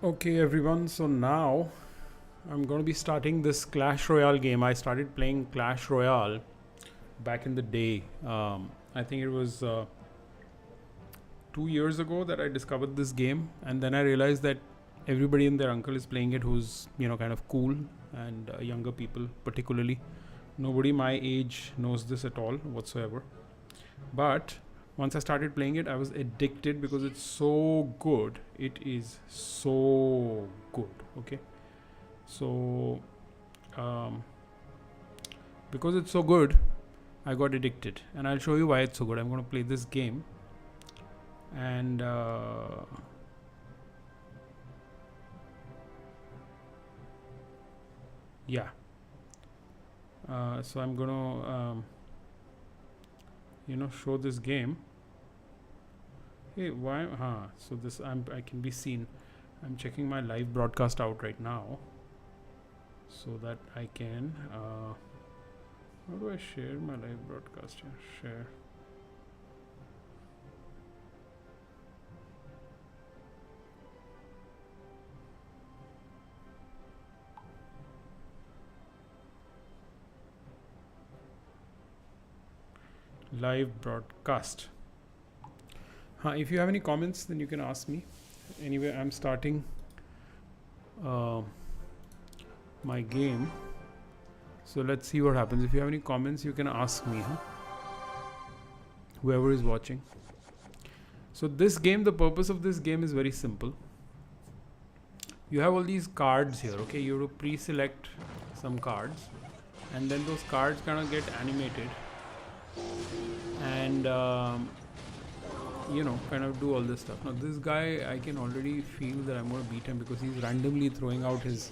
Okay, everyone. So now I'm going to be starting this Clash Royale game. I started playing Clash Royale back in the day. I think it was 2 years ago that I discovered this game, and then I realized that everybody and their uncle is playing it who's kind of cool, and younger people particularly. Nobody my age knows this at all whatsoever. But once I started playing it, I was addicted because it's so good. It is so good. Okay, so because it's so good, I got addicted, and I'll show you why it's so good. I'm going to play this game, and yeah. So I'm gonna show this game. Hey, why? So this I can be seen. I'm checking my live broadcast out right now, so that I can. How do I share my live broadcast here? Share. Live broadcast. If you have any comments, then you can ask me. Anyway, I'm starting my game. So let's see what happens. If you have any comments, you can ask me, whoever is watching. So this game, the purpose of this game is very simple. You have all these cards here, okay? You have to pre-select some cards, and then those cards kind of get animated, and kind of do all this stuff. Now this guy, I can already feel that I'm going to beat him because he's randomly throwing out his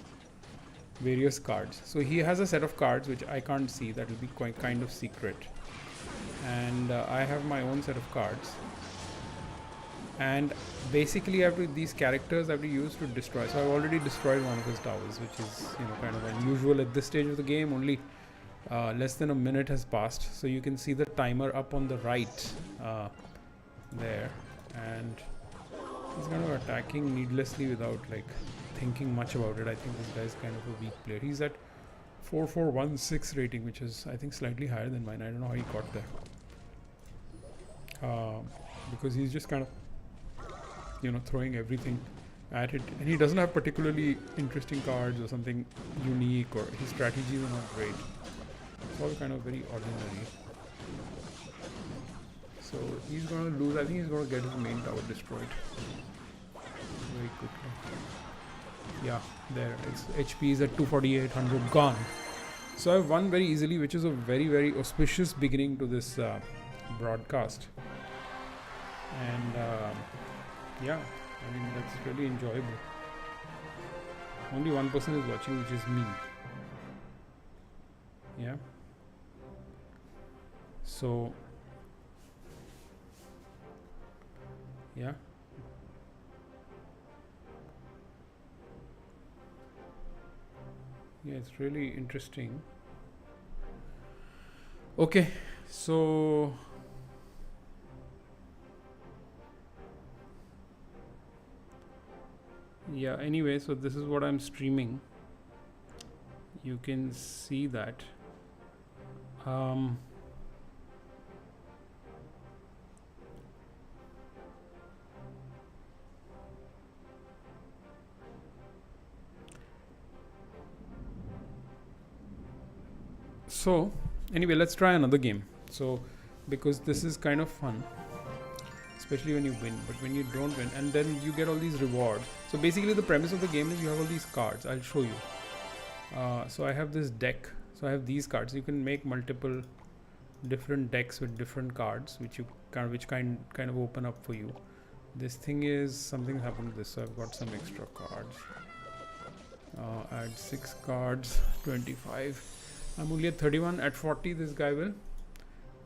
various cards. So he has a set of cards which I can't see. That will be quite kind of secret. And I have my own set of cards. And basically, these characters I have to use to destroy. So I've already destroyed one of his towers, which is kind of unusual at this stage of the game. Only less than a minute has passed, so you can see the timer up on the right there, and he's kind of attacking needlessly without thinking much about it. I think this guy is kind of a weak player. He's at 4416 rating, which is I think slightly higher than mine. I don't know how he got there, because he's just kind of throwing everything at it, and he doesn't have particularly interesting cards or something unique, or his strategies are not great. It's all kind of very ordinary. So he's going to lose. I think he's going to get his main tower destroyed very quickly. Yeah, there. Its HP is at 248, gone. So I've won very easily, which is a very, very auspicious beginning to this broadcast. And yeah, I mean, that's really enjoyable. Only one person is watching, which is me. Yeah. So yeah. Yeah, it's really interesting. Okay, so yeah, anyway, so this is what I'm streaming. You can see that. So anyway, let's try another game. So because this is kind of fun, especially when you win, but when you don't win, and then you get all these rewards. So basically the premise of the game is you have all these cards. I'll show you. So I have this deck. So I have these cards. You can make multiple different decks with different cards, which kind of open up for you. This thing is something happened to this, so I've got some extra cards. Add 6 cards, 25. I'm only at 31. At 40, this guy will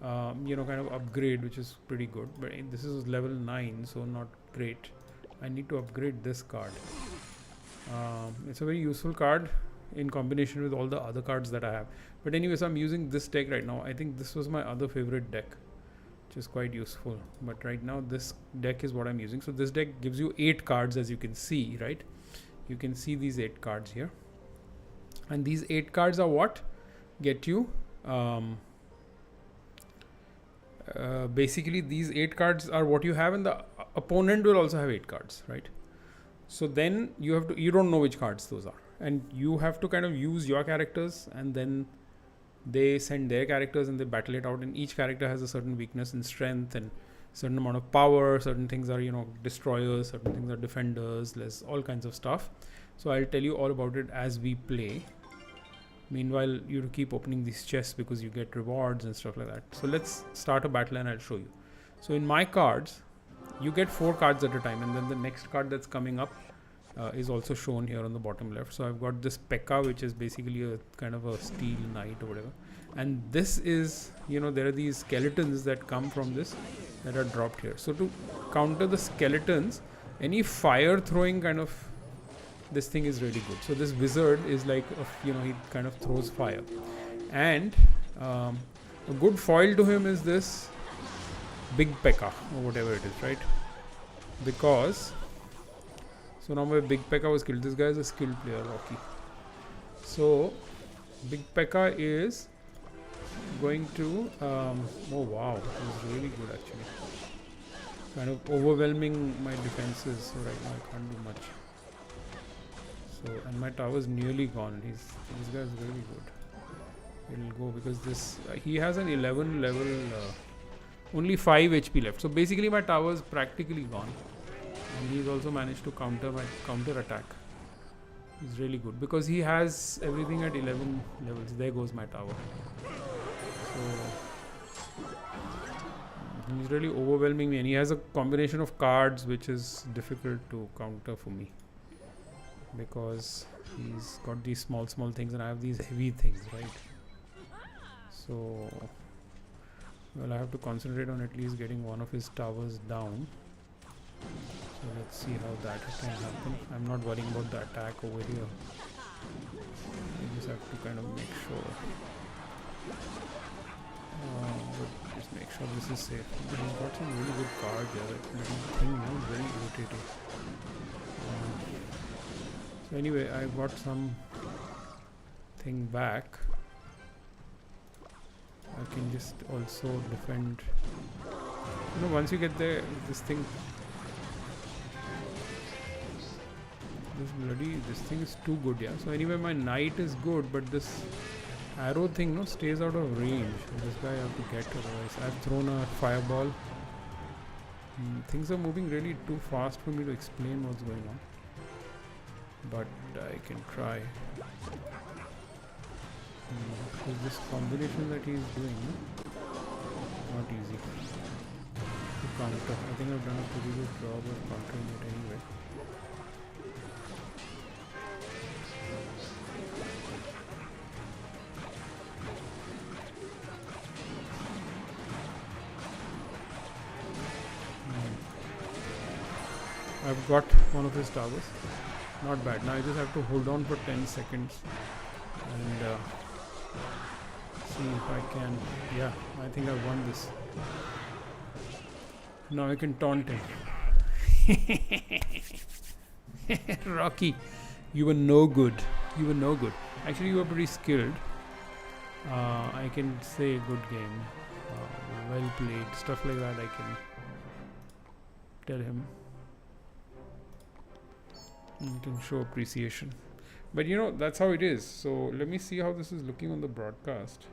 kind of upgrade, which is pretty good, but this is level 9, so not great. I need to upgrade this card. It's a very useful card in combination with all the other cards that I have. But anyways, I'm using this deck right now. I think this was my other favorite deck, which is quite useful. But right now this deck is what I'm using. So this deck gives you 8 cards, as you can see, right? you can see these 8 cards here, and these 8 cards are what get you basically these 8 cards are what you have, and the opponent will also have 8 cards, right? So then you don't know which cards those are, and you have to kind of use your characters, and then they send their characters and they battle it out, and each character has a certain weakness and strength and certain amount of power. Certain things are destroyers, certain things are defenders, there's all kinds of stuff. So I'll tell you all about it as we play. Meanwhile, you keep opening these chests because you get rewards and stuff like that. So let's start a battle and I'll show you. So in my cards, you get 4 cards at a time, and then the next card that's coming up is also shown here on the bottom left. So I've got this P.E.K.K.A, which is basically a kind of a steel knight or whatever. And this is, there are these skeletons that come from this that are dropped here. So to counter the skeletons, any fire throwing kind of this thing is really good. So this wizard is like, he kind of throws fire. And a good foil to him is this big P.E.K.K.A or whatever it is, right? Because, so now my big P.E.K.K.A was killed. This guy is a skilled player, Rocky. So big P.E.K.K.A is going to, oh wow, it was really good actually. Kind of overwhelming my defenses, so right now I can't do much. So, and my tower's nearly gone. This guy's really good. It'll go because this, he has an 11 level, only 5 HP left. So basically my tower's practically gone. And he's also managed to counter my counter attack. He's really good because he has everything at 11 levels. There goes my tower. So he's really overwhelming me, and he has a combination of cards which is difficult to counter for me, because he's got these small things and I have these heavy things, right? So, well, I have to concentrate on at least getting one of his towers down. So let's see how that can happen. I'm not worrying about the attack over here. I just have to kind of make sure. But just make sure this is safe. He's got some really good cards here. That little thing is very irritating. So anyway, I got some thing back. I can just also defend. Once you get there, this thing, this thing is too good, yeah. So anyway, my knight is good, but this arrow thing, stays out of range. This guy I have to get, otherwise I've thrown a fireball. Things are moving really too fast for me to explain what's going on, but I can try. Because this combination that he's doing, not easy to counter. I think I've done a pretty good job of countering it anyway. I've got one of his towers. Not bad. Now I just have to hold on for 10 seconds and see if I can. Yeah, I think I've won this. Now I can taunt him. Rocky, you were no good. You were no good. Actually, you were pretty skilled. I can say good game. Well played. Stuff like that I can tell him. You can show appreciation. But that's how it is. So let me see how this is looking on the broadcast.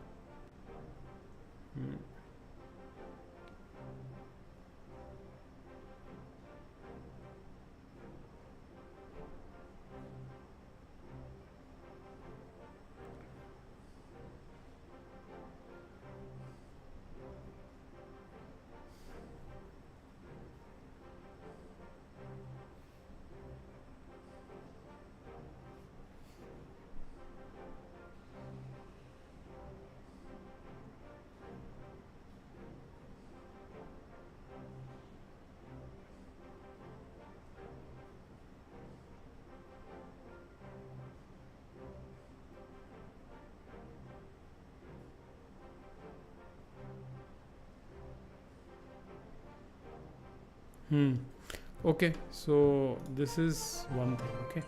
Okay, so this is one thing. Okay,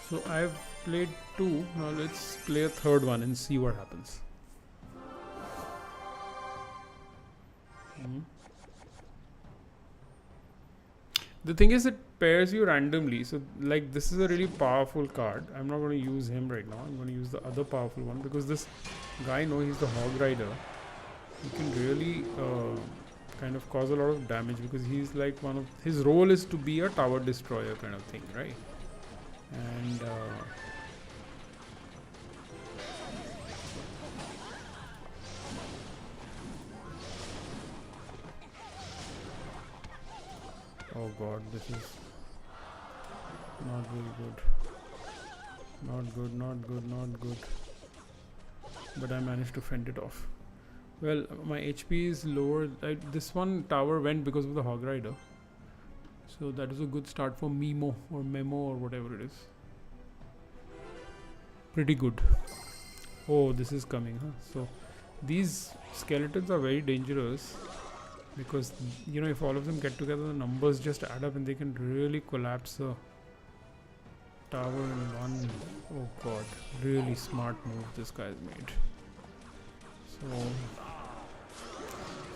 So I've played 2. Now let's play a third one and see what happens. The thing is, it pairs you randomly. So like, this is a really powerful card. I'm not going to use him right now. I'm going to use the other powerful one, because this guy, he's the Hog Rider. He can really kind of cause a lot of damage, because he's like his role is to be a tower destroyer kind of thing, right? And oh god, this is not very good. Not good. But I managed to fend it off. Well, my HP is lower. This one tower went because of the Hog Rider. So that is a good start for Memo or whatever it is. Pretty good. Oh, this is coming, huh? So these skeletons are very dangerous, because if all of them get together, the numbers just add up and they can really collapse a tower in one. Oh god, really smart move this guy's made. So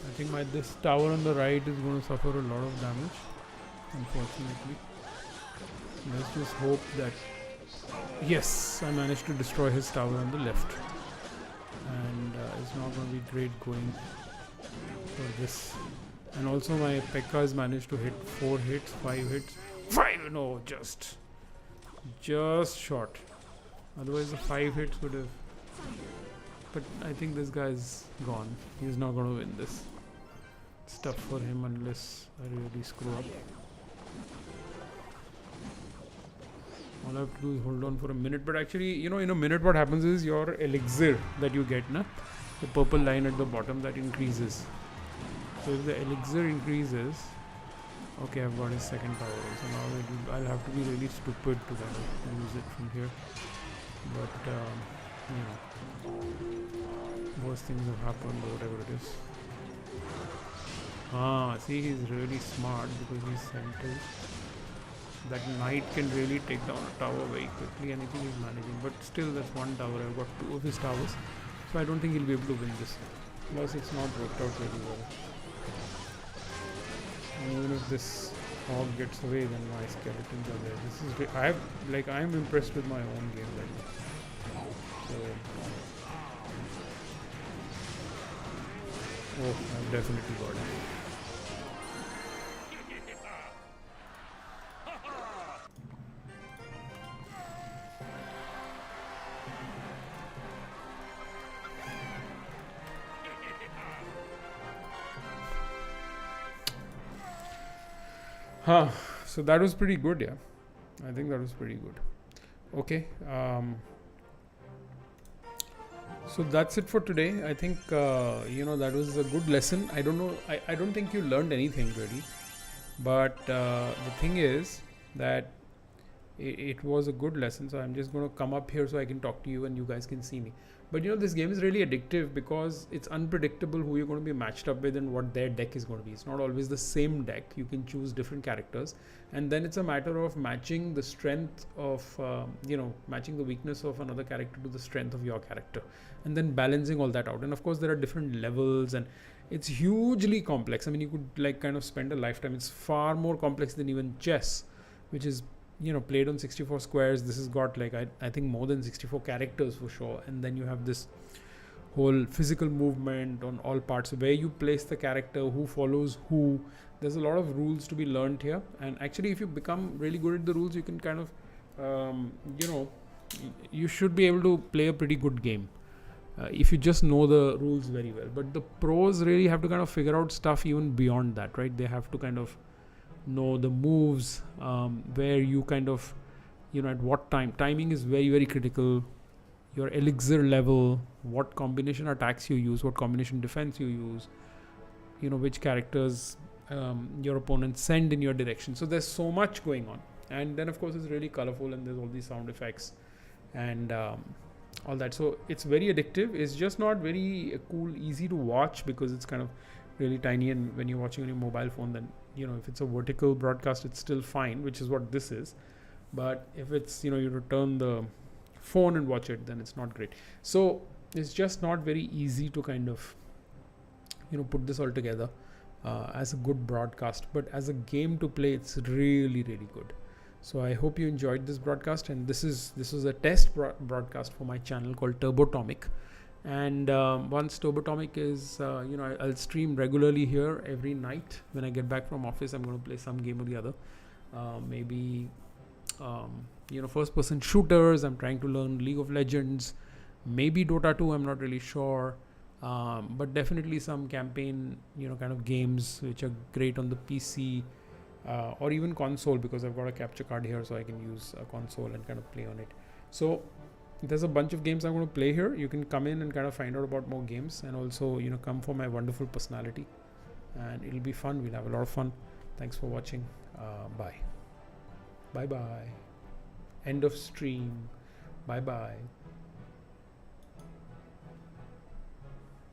I think this tower on the right is going to suffer a lot of damage, unfortunately. Let's just hope that, yes, I managed to destroy his tower on the left, and it's not going to be great going for this. And also my P.E.K.K.A.'s managed to hit 4 hits, 5 hits. 5! No, just short. Otherwise the 5 hits would have. But I think this guy's gone. He's not going to win this. It's tough for him unless I really screw up. All I have to do is hold on for a minute. But actually, in a minute what happens is your elixir that you get, the purple line at the bottom, that increases. So if the elixir increases, okay, I've got his second tower. So now I'll have to be really stupid to use it from here. But worse things have happened, or whatever it is. See, he's really smart because he's centered. That knight can really take down a tower very quickly, and I think he's managing. But still, that's one tower. I've got 2 of his towers, so I don't think he'll be able to win this. Plus, it's not worked out very well. And even if this hog gets away, then my skeletons are there. This is I'm impressed with my own game right now. So, oh, I've definitely got it. So that was pretty good, yeah. I think that was pretty good. Okay. So that's it for today. I think, that was a good lesson. I don't know. I don't think you learned anything really. But the thing is that it was a good lesson. So I'm just going to come up here so I can talk to you and you guys can see me. But this game is really addictive because it's unpredictable who you're going to be matched up with and what their deck is going to be. It's not always the same deck. You can choose different characters, and then it's a matter of matching the strength of, matching the weakness of another character to the strength of your character, and then balancing all that out. And of course, there are different levels, and it's hugely complex. I mean, you could kind of spend a lifetime. It's far more complex than even chess, which is played on 64 squares. This has got I think more than 64 characters for sure, and then you have this whole physical movement on all parts, where you place the character, who follows who. There's a lot of rules to be learned here, and actually if you become really good at the rules, you can kind of you should be able to play a pretty good game if you just know the rules very well. But the pros really have to kind of figure out stuff even beyond that, right? They have to kind of know the moves, where you kind of at what timing is very, very critical. Your elixir level, what combination attacks you use, what combination defense you use, which characters your opponents send in your direction. So there's so much going on, and then of course it's really colorful, and there's all these sound effects and all that. So it's very addictive. It's just not very cool, easy to watch, because it's kind of really tiny, and when you're watching on your mobile phone, then if it's a vertical broadcast, it's still fine, which is what this is. But if it's, you return the phone and watch it, then it's not great. So it's just not very easy to kind of, put this all together as a good broadcast. But as a game to play, it's really, really good. So I hope you enjoyed this broadcast, and this is a test broadcast for my channel called Turbotomic. And once Turbotomic is, I'll stream regularly here every night. When I get back from office, I'm going to play some game or the other. Maybe first person shooters. I'm trying to learn League of Legends, maybe Dota 2, I'm not really sure. But definitely some campaign, kind of games which are great on the PC, or even console, because I've got a capture card here, so I can use a console and kind of play on it. So there's a bunch of games I'm going to play here. You can come in and kind of find out about more games, and also, come for my wonderful personality, and it'll be fun. We'll have a lot of fun. Thanks for watching. Bye. Bye. End of stream. Bye.